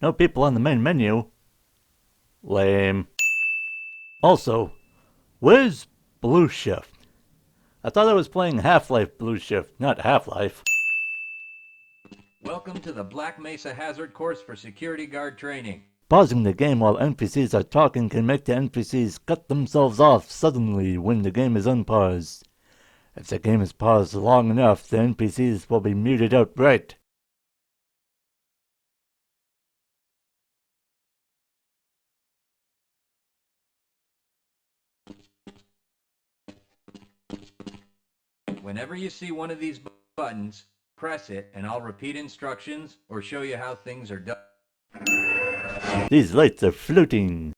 No people on the main menu. Lame. Also, where's Blue Shift? I thought I was playing Half-Life Blue Shift, not Half-Life. Welcome to the Black Mesa Hazard course for security guard training. Pausing the game while NPCs are talking can make the NPCs cut themselves off suddenly when the game is unpaused. If the game is paused long enough, the NPCs will be muted outright. Whenever you see one of these buttons, press it and I'll repeat instructions or show you how things are done. These lights are floating.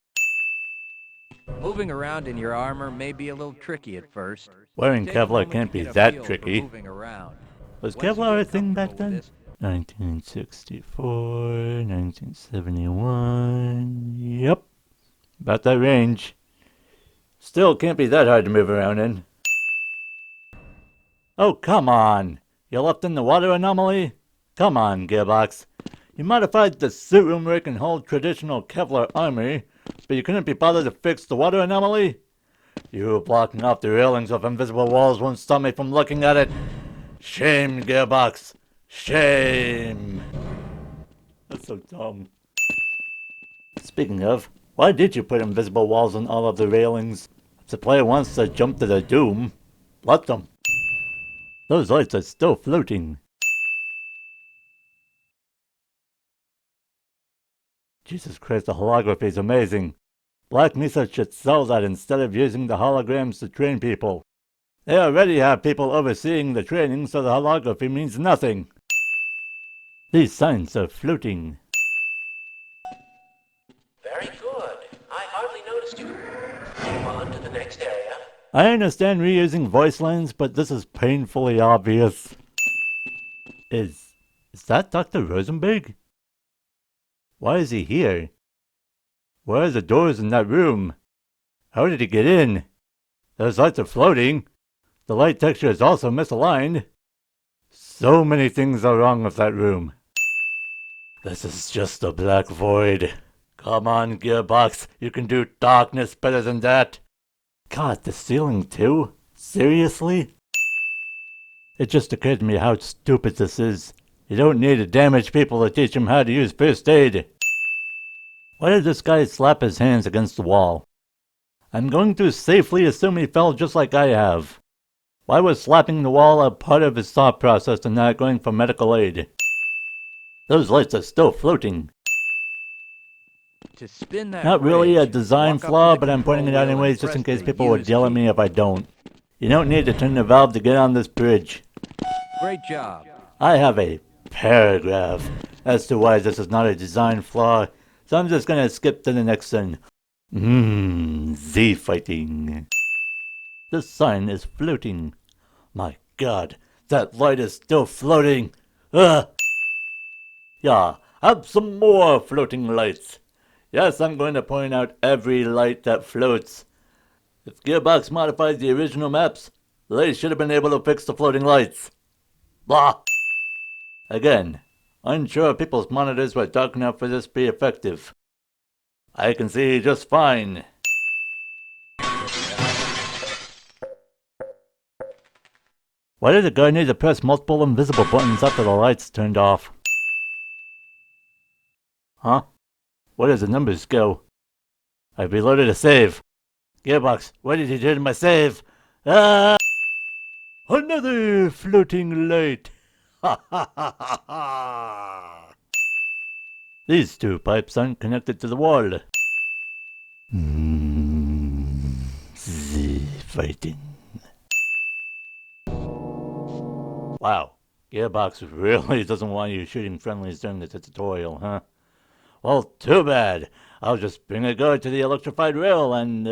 Moving around in your armor may be a little tricky at first. Wearing Kevlar can't be that tricky. Was Kevlar a thing back then? 1964, 1971. Yep. About that range. Still can't be that hard to move around in. Oh, come on. You left in the water anomaly? Come on, Gearbox. You modified the suit room where it can hold traditional Kevlar armor, but you couldn't be bothered to fix the water anomaly? You blocking off the railings with invisible walls won't stop me from looking at it. Shame, Gearbox. Shame. That's so dumb. Speaking of, why did you put invisible walls on all of the railings? If the player wants to jump to their doom, let them. Those lights are still floating. Jesus Christ, the holography is amazing. Black Mesa should sell that instead of using the holograms to train people. They already have people overseeing the training, so the holography means nothing. These signs are floating. Very good. I hardly noticed you. Move on to the next area. I understand reusing voice lines, but this is painfully obvious. Is that Dr. Rosenberg? Why is he here? Where are the doors in that room? How did he get in? Those lights are floating. The light texture is also misaligned. So many things are wrong with that room. This is just a black void. Come on, Gearbox. You can do darkness better than that. God, the ceiling too? Seriously? It just occurred to me how stupid this is. You don't need to damage people to teach them how to use first aid. Why did this guy slap his hands against the wall? I'm going to safely assume he fell just like I have. Why was slapping the wall a part of his thought process and not going for medical aid? Those lights are still floating. To spin that Not really a bridge, design walk up flaw, to the but I'm pointing it control out wheel and anyways just in press case the people would use yell at key. me if I don't. You don't need to turn the valve to get on this bridge. Great job. I have a paragraph as to why this is not a design flaw, so I'm just gonna skip to the next one. Z fighting. The sign is floating. My God, that light is still floating. Ugh. Yeah, have some more floating lights. Yes, I'm going to point out every light that floats. If Gearbox modifies the original maps, they should have been able to fix the floating lights. Blah. Again, unsure if people's monitors were dark enough for this to be effective. I can see just fine. Why did the guy need to press multiple invisible buttons after the lights turned off? Huh? Where does the numbers go? I reloaded a save. Gearbox, what did you do to my save? Ah! Another floating light! Ha ha ha ha ha! These two pipes aren't connected to the wall. Z fighting. Wow, Gearbox really doesn't want you shooting friendlies during the tutorial, huh? Well, too bad. I'll just bring a guard to the electrified rail and,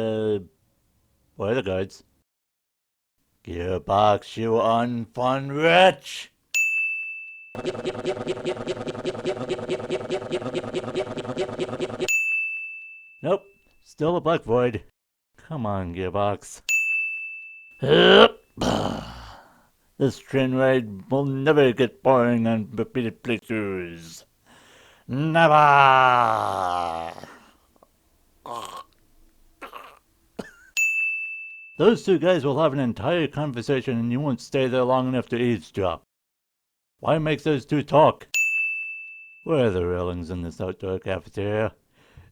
where are the guards? Gearbox, you unfun wretch! Nope, still a black void. Come on, Gearbox. This train ride will never get boring on repeated playthroughs. Never! Those two guys will have an entire conversation and you won't stay there long enough to eavesdrop. Why make those two talk? Where are the railings in this outdoor cafeteria?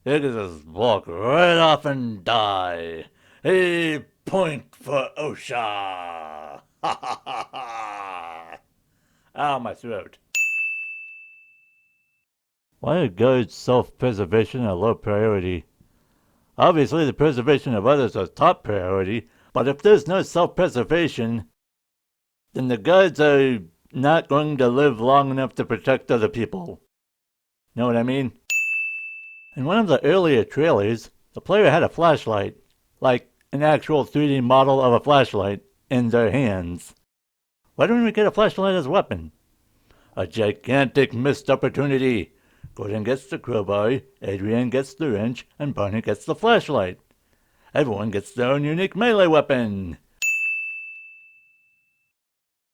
You can just walk right off and die. A point for OSHA! Ha ha ha ha! Ow, my throat. Why are guards' self-preservation a low priority? Obviously, the preservation of others is top priority, but if there's no self-preservation, then the guards are not going to live long enough to protect other people. Know what I mean? In one of the earlier trailers, the player had a flashlight, like an actual 3D model of a flashlight, in their hands. Why don't we get a flashlight as a weapon? A gigantic missed opportunity. Gordon gets the crowbar, Adrian gets the wrench, and Barney gets the flashlight. Everyone gets their own unique melee weapon.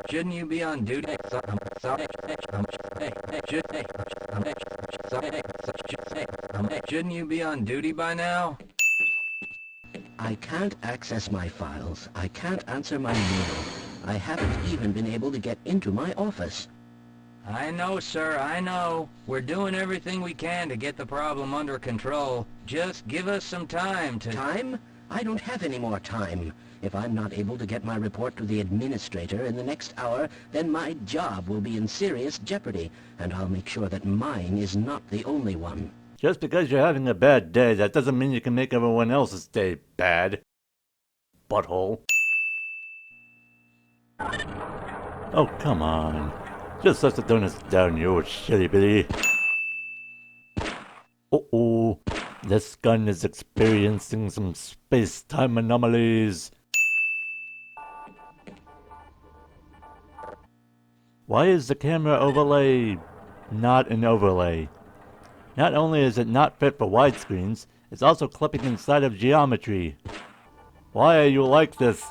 Shouldn't you be on duty? Shouldn't you be on duty by now? I can't access my files. I can't answer my mail. I haven't even been able to get into my office. I know, sir, I know. We're doing everything we can to get the problem under control. Just give us some time to... Time? I don't have any more time. If I'm not able to get my report to the administrator in the next hour, then my job will be in serious jeopardy, and I'll make sure that mine is not the only one. Just because you're having a bad day, that doesn't mean you can make everyone else's day bad. Butthole. Oh, come on. Just set the donuts down, you shitty bitty. Uh-oh. This gun is experiencing some space-time anomalies. Why is the camera overlay not an overlay? Not only is it not fit for widescreens, it's also clipping inside of geometry. Why are you like this?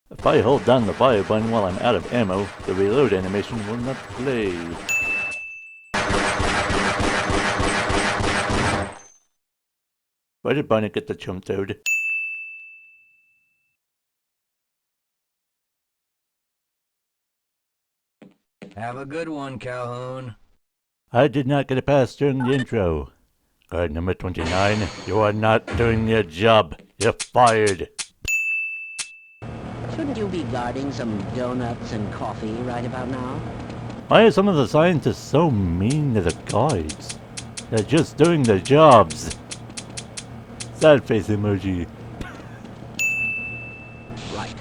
If I hold down the fire button while I'm out of ammo, the reload animation will not play. Where did Barney get the chum toad? Have a good one, Calhoun. I did not get a pass during the intro. Guard number 29, you are not doing your job. You're fired. Shouldn't you be guarding some donuts and coffee right about now? Why are some of the scientists so mean to the guards? They're just doing their jobs. Sad face emoji. Right.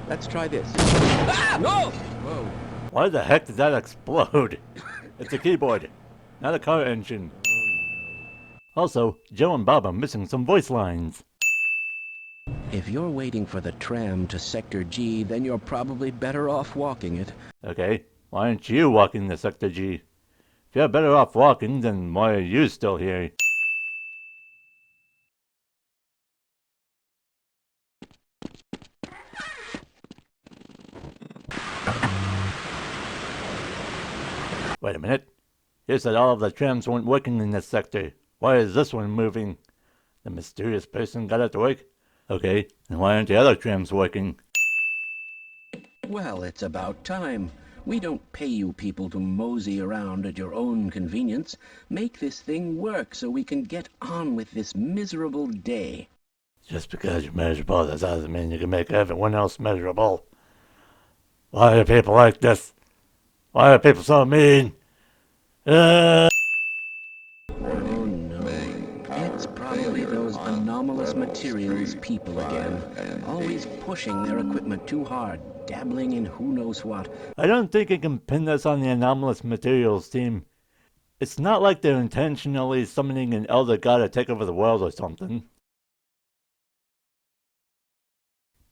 Let's try this. Ah! No! Whoa. Why the heck did that explode? It's a keyboard, not a car engine. Also, Joe and Bob are missing some voice lines. If you're waiting for the tram to Sector G, then you're probably better off walking it. Okay, why aren't you walking the Sector G? If you're better off walking, then why are you still here? Wait a minute. You said all of the trams weren't working in this sector. Why is this one moving? The mysterious person got it to work? Okay, and why aren't the other trams working? Well, it's about time. We don't pay you people to mosey around at your own convenience. Make this thing work so we can get on with this miserable day. Just because you're miserable, that doesn't mean you can make everyone else miserable. Why are people like this? Why are people so mean? Oh no. It's probably those anomalous materials people again. Always pushing their equipment too hard, dabbling in who knows what. I don't think you can pin this on the anomalous materials team. It's not like they're intentionally summoning an elder god to take over the world or something.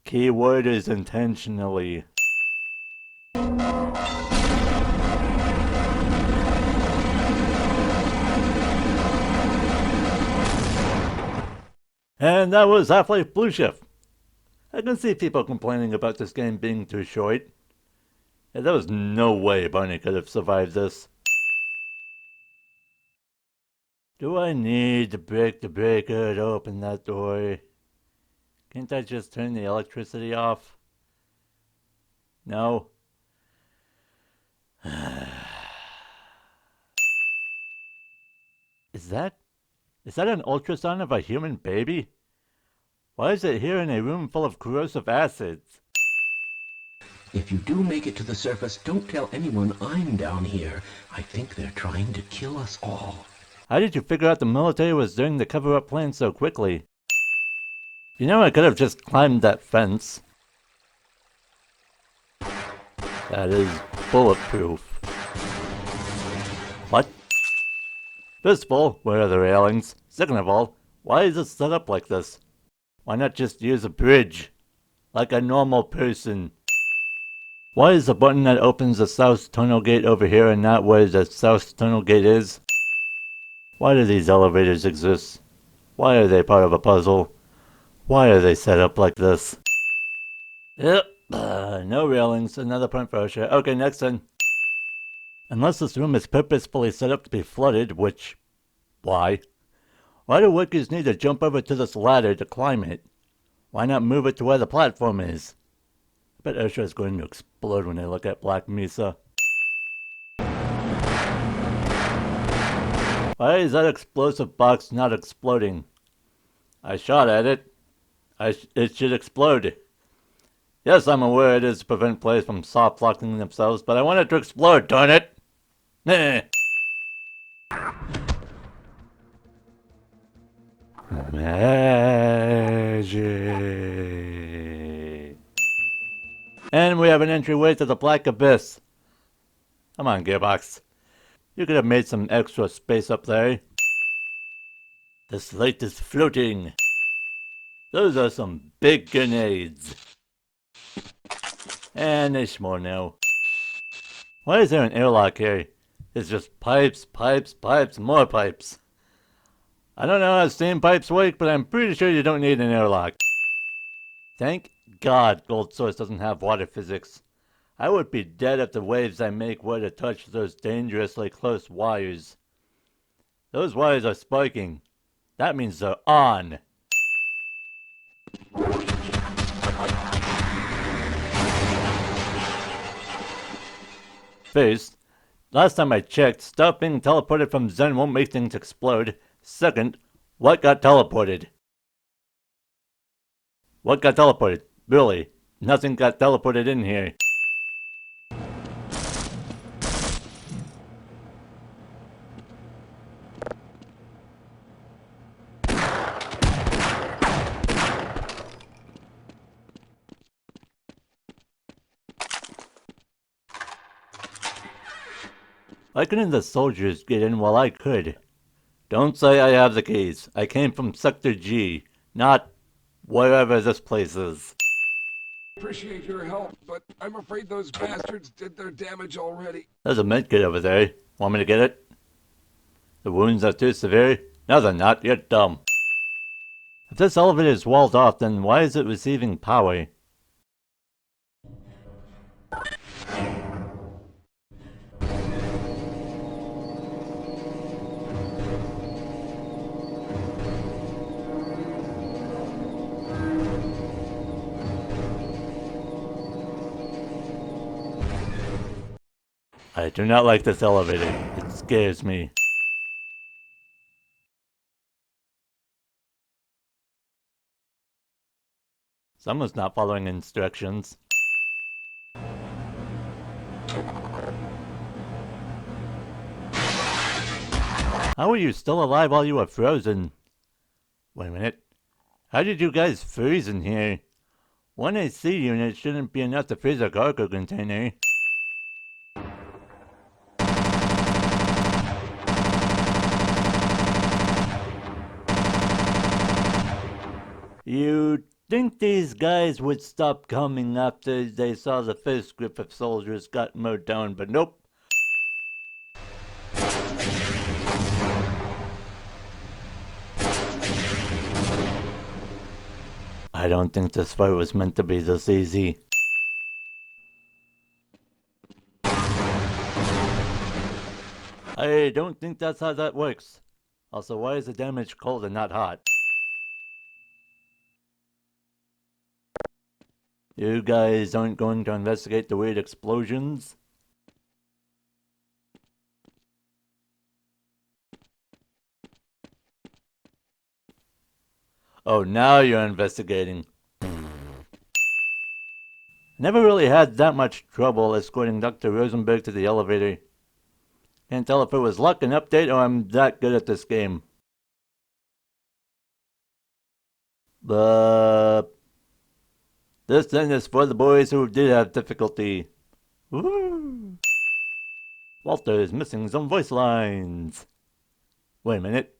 Keyword is intentionally. And that was Half-Life Blue Shift. I can see people complaining about this game being too short. Yeah, there was no way Barney could have survived this. Do I need to break the breaker to open that door? Can't I just turn the electricity off? No. Is that an ultrasound of a human baby? Why is it here in a room full of corrosive acids? If you do make it to the surface, don't tell anyone I'm down here. I think they're trying to kill us all. How did you figure out the military was doing the cover-up plan so quickly? You know, I could have just climbed that fence. That is bulletproof. What? First of all, where are the railings? Second of all, why is it set up like this? Why not just use a bridge? Like a normal person. Why is the button that opens the south tunnel gate over here and not where the south tunnel gate is? Why do these elevators exist? Why are they part of a puzzle? Why are they set up like this? Yep, no railings, another point for OSHA. Okay, next then. Unless this room is purposefully set up to be flooded, which... why? Why do workers need to jump over to this ladder to climb it? Why not move it to where the platform is? I bet OSHA is going to explode when they look at Black Mesa. Why is that explosive box not exploding? I shot at it. It should explode. Yes, I'm aware it is to prevent players from soft-locking themselves, but I want it to explode, darn it! Magic. And we have an entryway to the Black Abyss. Come on, Gearbox. You could have made some extra space up there. The slate is floating. Those are some big grenades. And there's more now. Why is there an airlock here? It's just pipes, pipes, pipes, more pipes. I don't know how steam pipes work, but I'm pretty sure you don't need an airlock. Thank God Gold Source doesn't have water physics. I would be dead if the waves I make were to touch those dangerously close wires. Those wires are sparking. That means they're on. First, last time I checked, stuff being teleported from Zen won't make things explode. Second, what got teleported? What got teleported? Really, nothing got teleported in here. Why couldn't the soldiers get in while I could? Don't say I have the keys. I came from Sector G, not wherever this place is. Appreciate your help, but I'm afraid those bastards did their damage already. There's a medkit over there. Want me to get it? The wounds are too severe? No, they're not. You're dumb. If this elevator is walled off, then why is it receiving power? I do not like this elevator. It scares me. Someone's not following instructions. How are you still alive while you were frozen? Wait a minute. How did you guys freeze in here? One AC unit shouldn't be enough to freeze a cargo container. You'd think these guys would stop coming after they saw the first group of soldiers got mowed down, but nope. I don't think this fight was meant to be this easy. I don't think that's how that works. Also, why is the damage cold and not hot? You guys aren't going to investigate the weird explosions? Oh, now you're investigating. Never really had that much trouble escorting Dr. Rosenberg to the elevator. Can't tell if it was luck, an update, or I'm that good at this game. But this then is for the boys who did have difficulty. Woo! Walter is missing some voice lines. Wait a minute.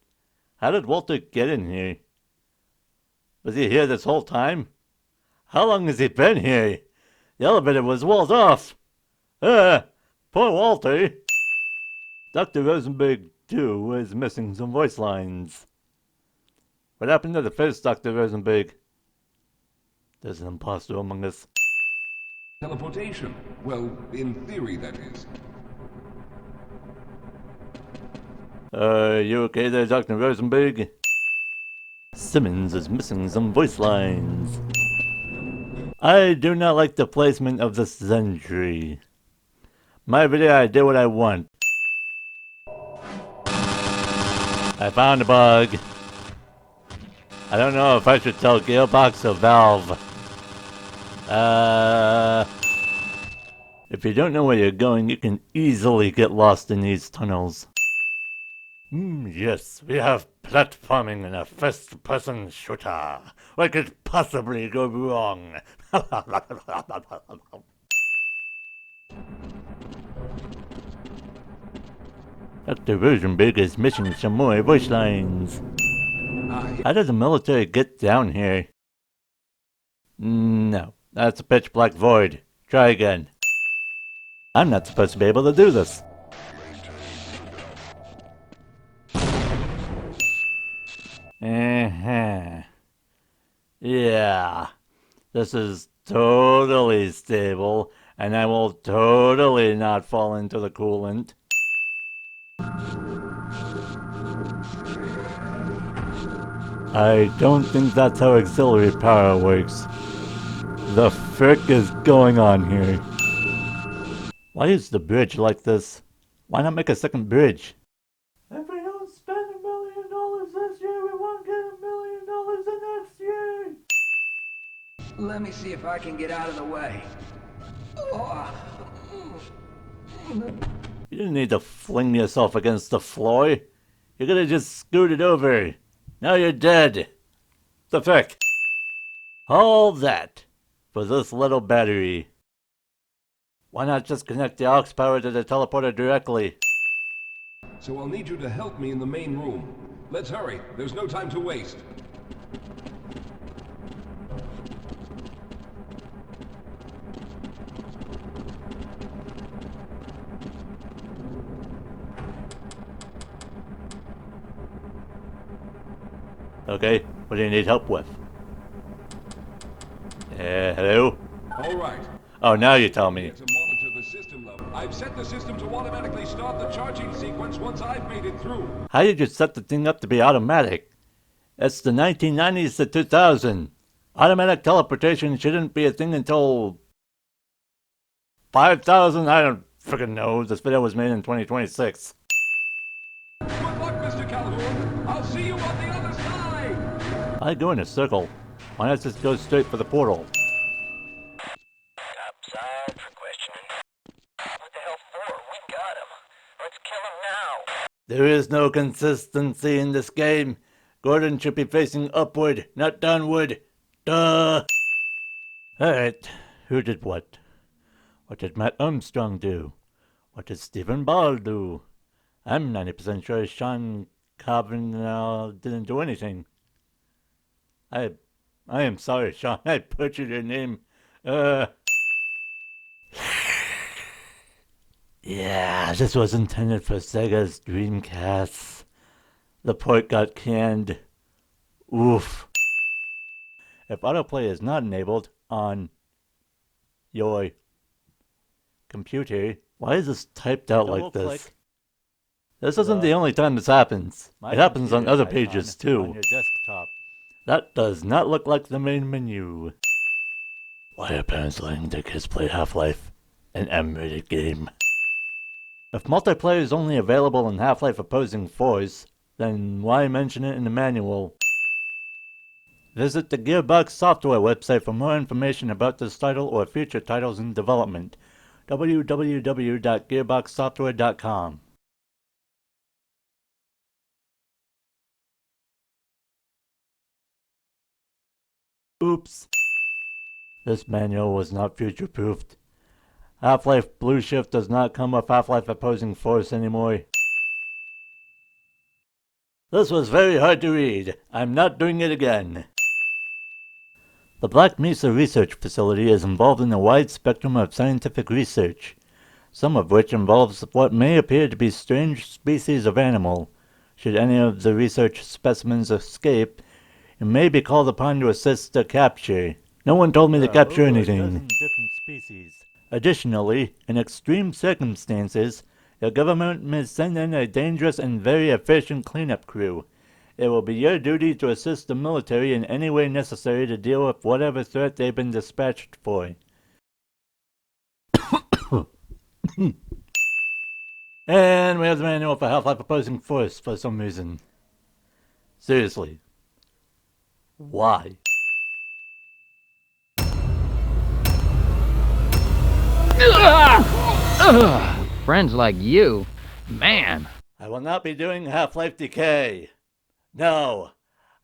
How did Walter get in here? Was he here this whole time? How long has he been here? The elevator was walled off. Poor Walter. Dr. Rosenberg, too, was missing some voice lines. What happened to the first Dr. Rosenberg? There's an imposter among us. Teleportation. Well, in theory, that is. You okay there, Dr. Rosenberg? Simmons is missing some voice lines. I do not like the placement of the sentry. My video, I did what I want. I found a bug. I don't know if I should tell Gearbox or Valve. If you don't know where you're going, you can easily get lost in these tunnels. Yes, we have platforming in a first-person shooter. What could possibly go wrong? Dr. Rosenberg is missing some more voice lines. How did the military get down here? No, that's a pitch black void. Try again. I'm not supposed to be able to do this. Yeah, this is totally stable, and I will totally not fall into the coolant. I don't think that's how auxiliary power works. The frick is going on here? Why is the bridge like this? Why not make a second bridge? If we don't spend $1 million this year, we won't get $1 million the next year. Let me see if I can get out of the way. You didn't need to fling yourself against the floor. You could have just scooted over. Now you're dead. The frick? All that for this little battery. Why not just connect the aux power to the teleporter directly? So I'll need you to help me in the main room. Let's hurry. There's no time to waste. Okay, what do you need help with? Hello? All right. Oh, now you tell me. To monitor the system level. I've set the system to automatically start the charging sequence once I've made it through. How did you set the thing up to be automatic? It's the 1990s to 2000. Automatic teleportation shouldn't be a thing until 5,000. I don't freaking know. This video was made in 2026. Good luck, Mr. Calhoun. I'll see you on the other side. I go in a circle. Why not just go straight for the portal? Topside for questioning. What the hell for? We got him. Let's kill him now. There is no consistency in this game. Gordon should be facing upward, not downward. Duh! Alright, who did what? What did Matt Armstrong do? What did Stephen Ball do? I'm 90% sure Sean Cavanaugh didn't do anything. I am sorry, Sean. I butchered your name. Yeah, this was intended for Sega's Dreamcast. The port got canned. Oof. if autoplay is not enabled on your computer. Why is this typed out like this? This isn't the only time this happens. It happens on other pages too. On your desktop. That does not look like the main menu. Why are parents letting their kids play Half-Life, an M-rated game? If multiplayer is only available in Half-Life Opposing Force, then why mention it in the manual? Visit the Gearbox Software website for more information about this title or future titles in development. www.gearboxsoftware.com. Oops. This manual was not future-proofed. Half-Life Blue Shift does not come with Half-Life Opposing Force anymore. This was very hard to read. I'm not doing it again. The Black Mesa Research Facility is involved in a wide spectrum of scientific research, some of which involves what may appear to be strange species of animal. Should any of the research specimens escape, it may be called upon to assist the capture. No one told me to capture anything. Different species. Additionally, in extreme circumstances, the government may send in a dangerous and very efficient cleanup crew. It will be your duty to assist the military in any way necessary to deal with whatever threat they've been dispatched for. And we have the manual for Half-Life Opposing Force for some reason. Seriously. Why? Friends like you, man. I will not be doing Half-Life Decay. No,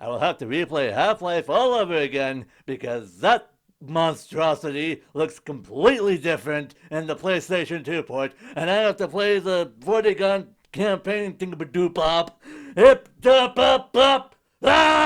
I will have to replay Half-Life all over again because that monstrosity looks completely different in the PlayStation 2 port, and I have to play the 40-gun campaign thingamadoop-bop. Hip-da-bop-bop! Ah!